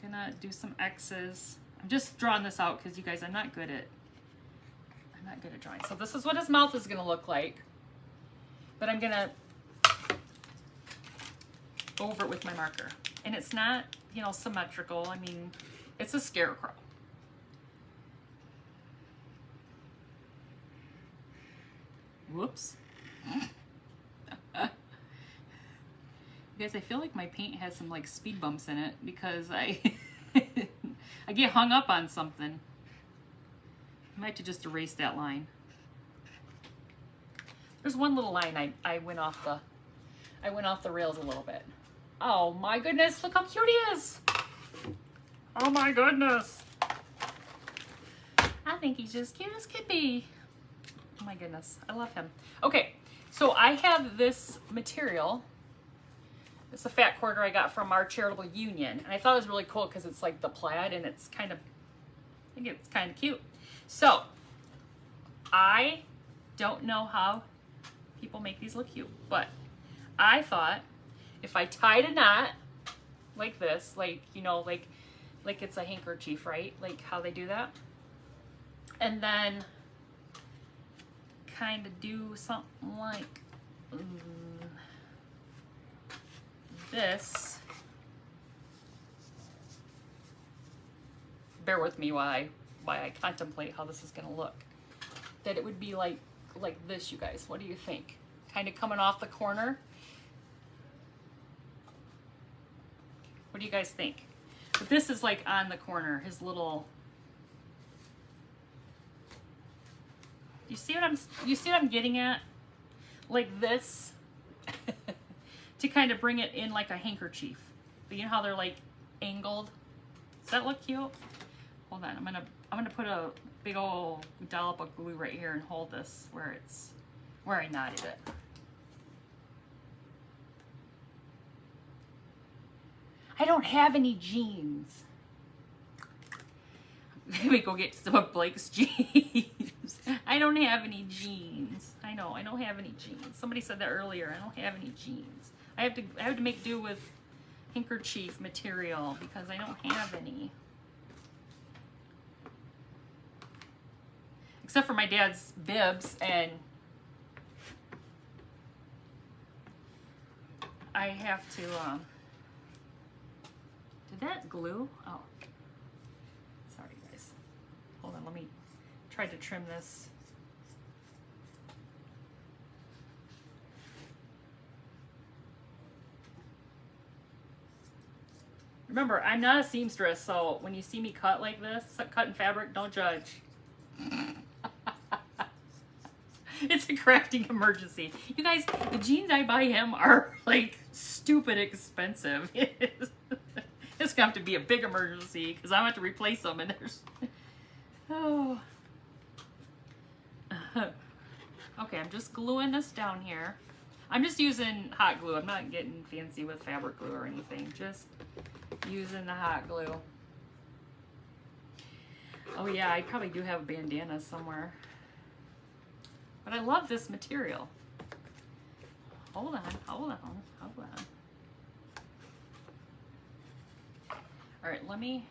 gonna do some X's. I'm just drawing this out because you guys, I'm not good at drawing. So this is what his mouth is gonna look like, but I'm gonna go over it with my marker, and it's not, you know, symmetrical. I mean, it's a scarecrow. Whoops. You guys, I feel like my paint has some like speed bumps in it because I I get hung up on something. I might have to just erase that line. There's one little line I went off the rails a little bit. Oh my goodness, look how cute he is. Oh my goodness. I think he's just cute as can be. Oh my goodness, I love him. Okay, so I have this material. It's a fat quarter I got from our charitable union. And I thought it was really cool because it's like the plaid and it's kind of, I think it's kind of cute. So, I don't know how people make these look cute, but I thought if I tied a knot like this, like, you know, like it's a handkerchief, right? Like how they do that. And then kind of do something like this. Bear with me while I contemplate how this is gonna look. That it would be like this, you guys. What do you think? Kind of coming off the corner. What do you guys think? But this is like on the corner, his little. You see what I'm getting at? Like this. To kind of bring it in like a handkerchief. But you know how they're like angled? Does that look cute? Hold on, I'm gonna put a big old dollop of glue right here and hold this where I knotted it. I don't have any jeans. Maybe go get some of Blake's jeans. I don't have any jeans. I know, I don't have any jeans. Somebody said that earlier. I don't have any jeans. I have to make do with handkerchief material because I don't have any. except for my dad's bibs, and I have to, did that glue? Oh, sorry guys. Hold on, let me try to trim this. Remember, I'm not a seamstress, so when you see me cut like this, cutting fabric, don't judge. It's a crafting emergency. You guys, the jeans I buy him are like stupid expensive. It's gonna have to be a big emergency because I have to replace them, and there's oh. Okay, I'm just gluing this down here. I'm just using hot glue. I'm not getting fancy with fabric glue or anything. Just using the hot glue. Oh yeah, I probably do have a bandana somewhere. But I love this material. Hold on, hold on, hold on. All right, let me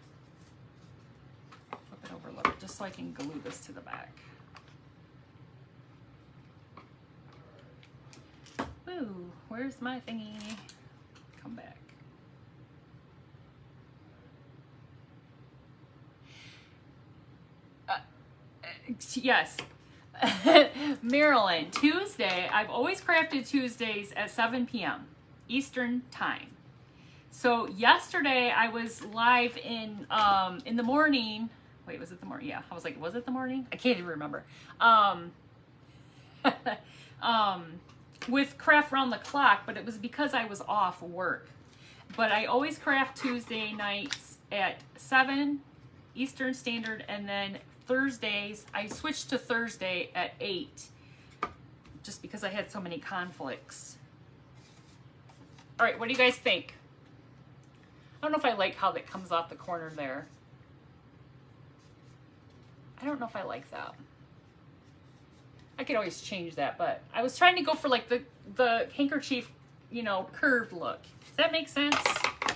flip it over a little bit just so I can glue this to the back. Ooh, where's my thingy? Come back. Yes. Maryland, Tuesday. I've always crafted Tuesdays at 7 p.m. Eastern time. So yesterday I was live in the morning. Wait, was it the morning? Yeah, I was like, was it the morning? I can't even remember. With Craft Round the Clock, but it was because I was off work. But I always craft Tuesday nights at 7 Eastern Standard, and then Thursdays, I switched to Thursday at 8, just because I had so many conflicts. All right, what do you guys think? I don't know if I like how that comes off the corner there. I don't know if I like that. I could always change that, but I was trying to go for like the handkerchief, you know, curved look. Does that make sense?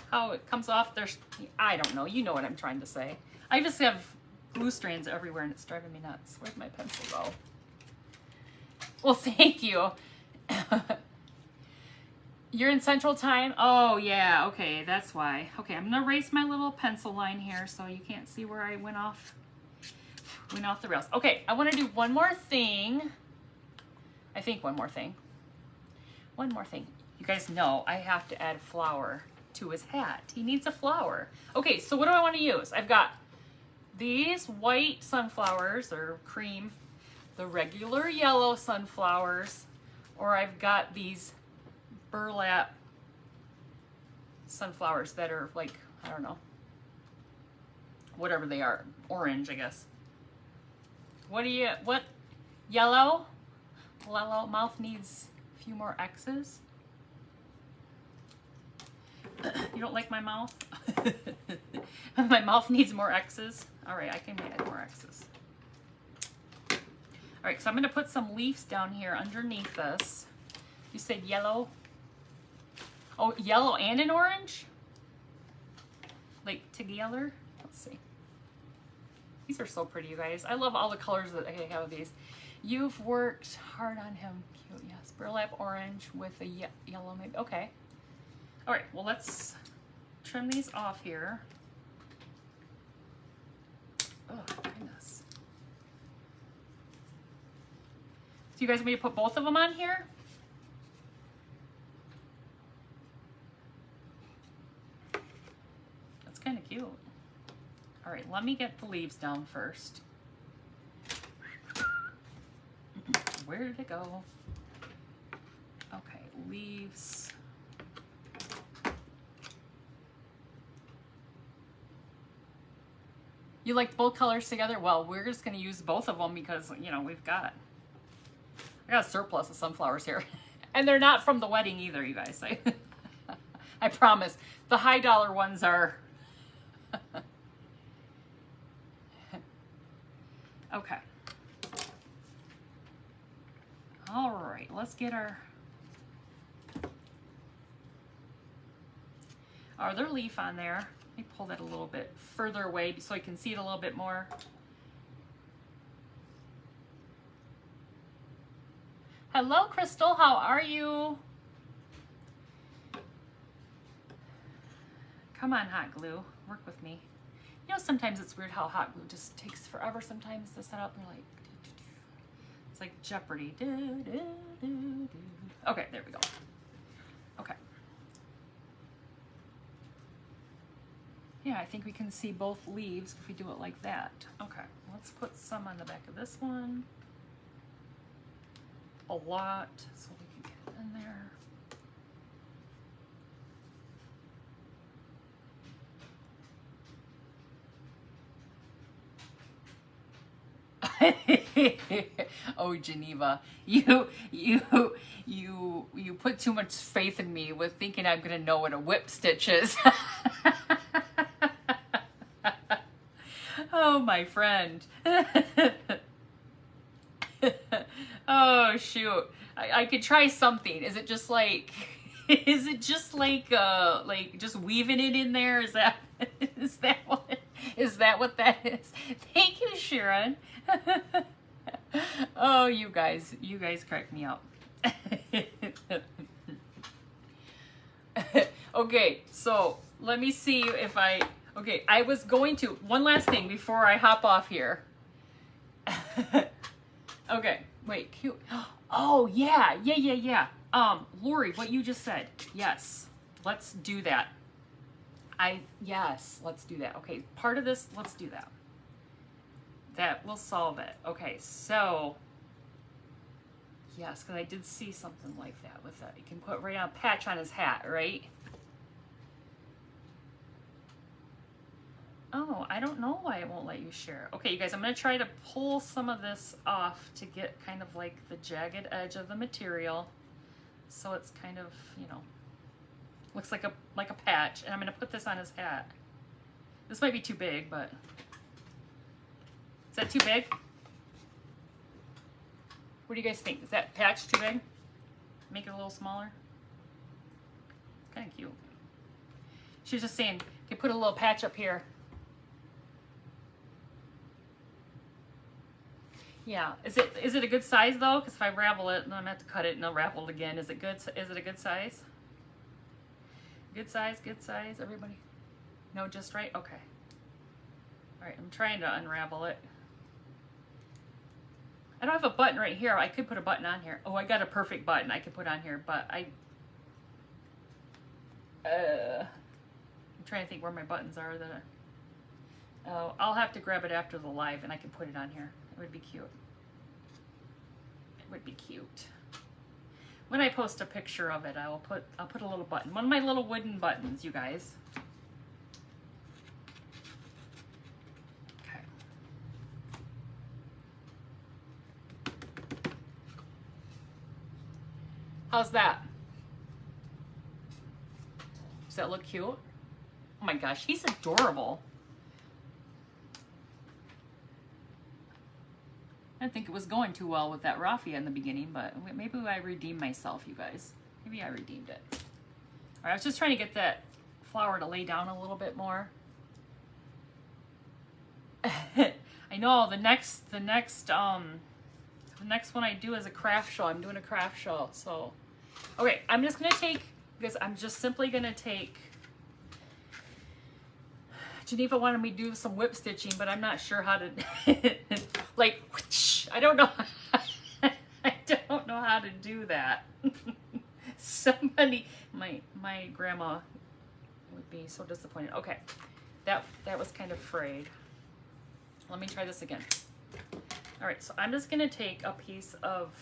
How it comes off? There's, I don't know. You know what I'm trying to say. I just have glue strands everywhere and it's driving me nuts. Where'd my pencil go? Well, thank you. You're in Central Time? Oh, yeah. Okay, that's why. Okay, I'm going to erase my little pencil line here so you can't see where I went off the rails. Okay, I want to do one more thing. I think one more thing. One more thing. You guys know I have to add flower to his hat. He needs a flower. Okay, so what do I want to use? I've got these white sunflowers, or cream, the regular yellow sunflowers, or I've got these burlap sunflowers that are like, I don't know, whatever they are, orange, I guess. What yellow? Yellow mouth needs a few more X's. You don't like my mouth? My mouth needs more X's. All right, I can add more X's. All right, so I'm going to put some leaves down here underneath this. You said yellow? Oh, yellow and an orange? Like together? Let's see. These are so pretty, you guys. I love all the colors that I have of these. You've worked hard on him. Cute, yes. Burlap orange with a yellow maybe. Okay. All right, well, let's trim these off here. Oh, goodness. So you guys want me to put both of them on here? That's kind of cute. All right, let me get the leaves down first. Where did it go? Okay, leaves. You like both colors together? Well, we're just going to use both of them because, you know, I got a surplus of sunflowers here. And they're not from the wedding either, you guys. I promise. The high dollar ones are... Okay. All right, let's get our other leaf on there. Let me pull that a little bit further away so I can see it a little bit more. Hello, Crystal. How are you? Come on, hot glue. Work with me. You know, sometimes it's weird how hot glue just takes forever sometimes to set up. You're like, it's like Jeopardy. Okay, there we go. Okay. Yeah, I think we can see both leaves if we do it like that. Okay, let's put some on the back of this one. A lot, so we can get it in there. Oh, Geneva, you put too much faith in me with thinking I'm gonna know what a whip stitch is. Oh, my friend. Oh, shoot. I could try something. Is it just like just weaving it in there? Is that what that is? Thank you, Sharon. Oh, you guys crack me up. Okay, so let me see if okay, I was going to, one last thing before I hop off here. Okay, wait, cute. Oh, yeah. Lori, what you just said. Yes, let's do that. Yes, let's do that. Okay, part of this, let's do that. That will solve it. Okay, so, yes, because I did see something like that with that. You can put right on a patch on his hat, right? Oh, I don't know why it won't let you share. Okay, you guys, I'm going to try to pull some of this off to get kind of like the jagged edge of the material. So it's kind of, you know, looks like a patch. And I'm going to put this on his hat. This might be too big, but... Is that too big? What do you guys think? Is that patch too big? Make it a little smaller? It's kind of cute. She was just saying, you can put a little patch up here. Yeah, is it a good size though? Because if I ravel it, then I'm gonna have to cut it and I'll ravel it again. Is it good? Is it a good size? Good size, everybody? No, just right? Okay. All right, I'm trying to unravel it. I don't have a button right here. I could put a button on here. Oh, I got a perfect button I could put on here, but I'm trying to think where my buttons are. Oh, I'll have to grab it after the live and I can put it on here. It would be cute. It would be cute. When I post a picture of it, I'll put a little button. One of my little wooden buttons, you guys. Okay. How's that? Does that look cute? Oh my gosh, he's adorable. I didn't think it was going too well with that raffia in the beginning, but maybe I redeemed myself, you guys. Maybe I redeemed it. All right, I was just trying to get that flower to lay down a little bit more. I know the next one I do is a craft show. I'm doing a craft show, so okay. I'm just gonna take because I'm just simply gonna take. Geneva wanted me to do some whip stitching, but I'm not sure how to like. I don't know. I don't know how to do that. Somebody, my grandma would be so disappointed. Okay, that was kind of frayed. Let me try this again. All right, so I'm just gonna take a piece of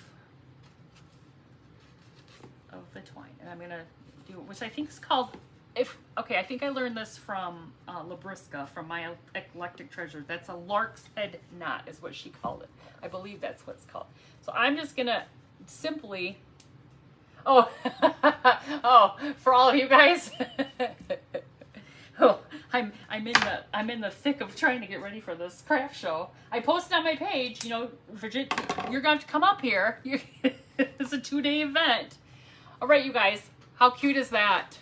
the twine, and I'm gonna do, which I think is called. I think I learned this from Labriska from My Eclectic Treasure. That's a lark's head knot is what she called it. I believe that's what it's called. So I'm just gonna simply, oh, for all of you guys, oh, I'm in the thick of trying to get ready for this craft show. I posted on my page, you know, Virginia, you're going to come up here. It's a 2-day event. All right, you guys, how cute is that?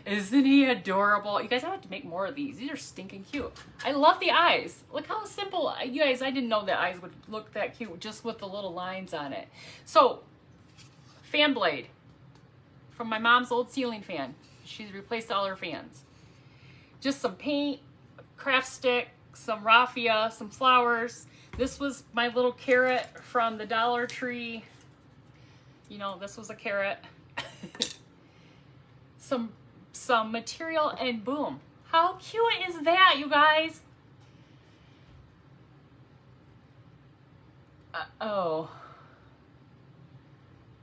Isn't he adorable? You guys, I have to make more of these. These are stinking cute. I love the eyes. Look how simple. You guys, I didn't know that eyes would look that cute just with the little lines on it. So, fan blade from my mom's old ceiling fan. She's replaced all her fans. Just some paint, craft stick, some raffia, some flowers. This was my little carrot from the Dollar Tree. You know, this was a carrot. some material, and boom. How cute is that, you guys? Oh.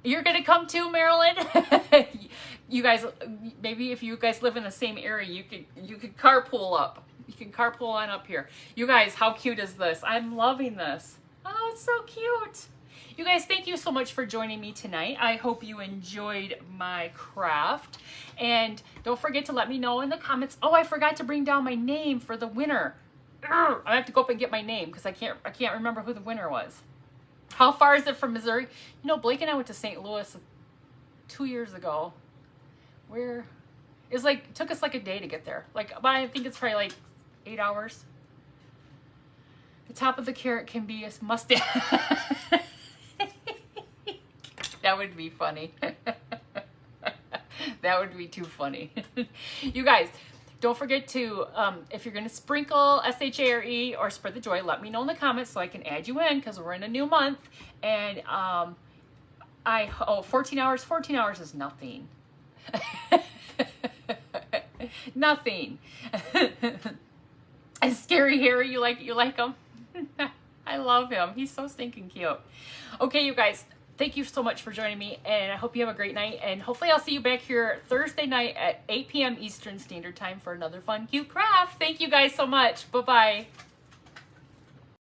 You're gonna come too, Marilyn? You guys, maybe if you guys live in the same area, you could carpool up. You can carpool on up here. You guys, how cute is this? I'm loving this. Oh, it's so cute. You guys, thank you so much for joining me tonight. I hope you enjoyed my craft. And don't forget to let me know in the comments. Oh, I forgot to bring down my name for the winner. I have to go up and get my name because I can't remember who the winner was. How far is it from Missouri? You know, Blake and I went to St. Louis 2 years ago. It took us like a day to get there. I think it's probably like 8 hours. The top of the carrot can be a mustache. That would be funny. That would be too funny. You guys, don't forget to, if you're going to sprinkle SHARE or spread the joy, let me know in the comments so I can add you in because we're in a new month. And 14 hours. 14 hours is nothing. Nothing. And Scary Harry, you like him? I love him. He's so stinking cute. Okay, you guys. Thank you so much for joining me, and I hope you have a great night, and hopefully I'll see you back here Thursday night at 8 p.m. Eastern Standard Time for another fun, cute craft. Thank you guys so much. Bye-bye.